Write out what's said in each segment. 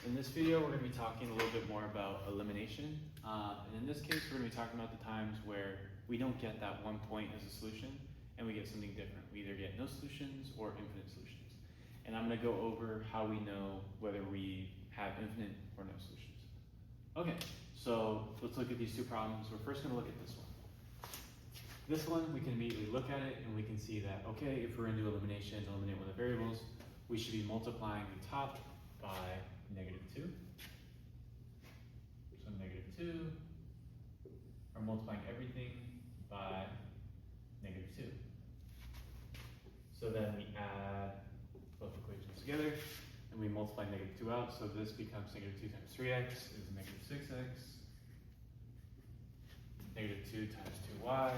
In this video, we're going to be talking a little bit more about elimination. And in this case, we're going to be talking about the times where we don't get that one point as a solution and we get something different. We either get no solutions or infinite solutions. And I'm going to go over how we know whether we have infinite or no solutions. Okay, so let's look at these two problems. We're first going to look at this one. This one, we can immediately look at it and we can see that, okay, if we're going to do elimination, eliminate one of the variables, we should be multiplying the top by -2. So -2, or multiplying everything by -2. So then we add both equations together and we multiply -2 out. So this becomes -2 times 3x is -6x. -2 times 2y,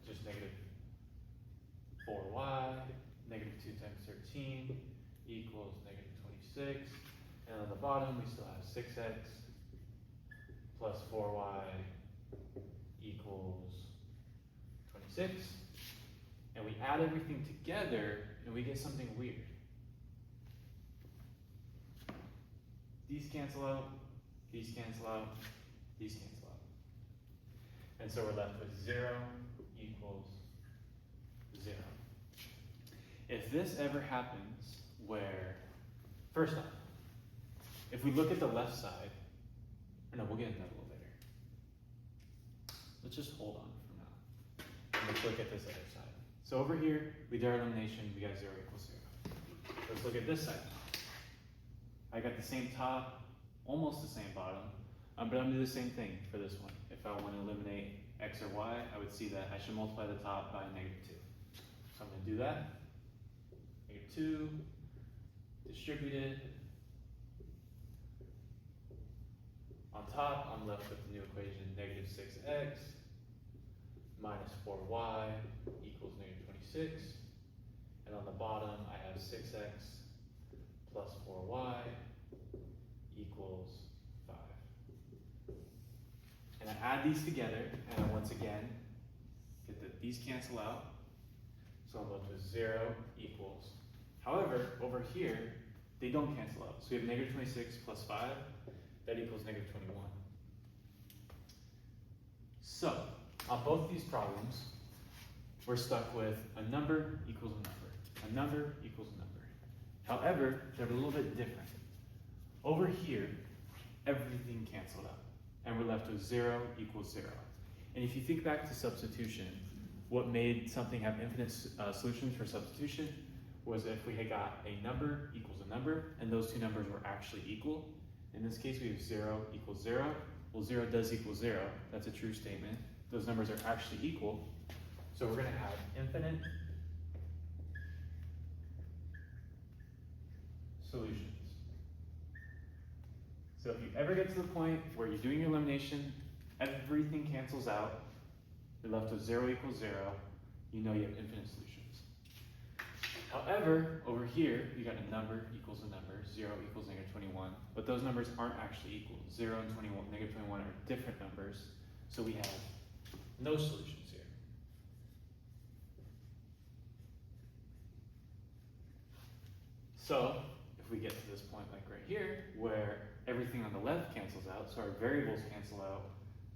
just -4y. -2 times 13 equals -26. And on the bottom, we still have 6x plus 4y equals 26. And we add everything together, and we get something weird. These cancel out, these cancel out, these cancel out. And so we're left with 0 equals 0. If this ever happens where, first off, if we look at the left side, or no, we'll get into that a little later. Let's just hold on for now. And let's look at this other side. So over here, we did our elimination, we got 0 equals 0. Let's look at this side. I got the same top, almost the same bottom, but I'm gonna do the same thing for this one. If I want to eliminate x or y, I would see that I should multiply the top by -2. So I'm gonna do that. -2, distribute it. On top, I'm left with the new equation, -6x minus 4y equals -26. And on the bottom, I have 6x plus 4y equals 5. And I add these together, and I once again get that these cancel out. So I'm left with 0 equals. However, over here, they don't cancel out. So we have -26 plus 5. That equals -21. So, on both these problems, we're stuck with a number equals a number. A number equals a number. However, they're a little bit different. Over here, everything canceled out. And we're left with 0 equals 0. And if you think back to substitution, what made something have infinite solutions for substitution was if we had got a number equals a number, and those two numbers were actually equal. In this case, we have 0 equals 0. Well, 0 does equal 0. That's a true statement. Those numbers are actually equal. So we're going to have infinite solutions. So if you ever get to the point where you're doing your elimination, everything cancels out, you're left with 0 equals 0, you know you have infinite solutions. However, over here, you got a number equals a number, 0 equals -21, but those numbers aren't actually equal. 0 and -21 are different numbers, so we have no solutions here. So, if we get to this point like right here, where everything on the left cancels out, so our variables cancel out,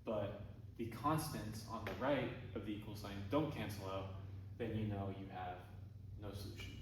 but the constants on the right of the equal sign don't cancel out, then you know you have no solutions.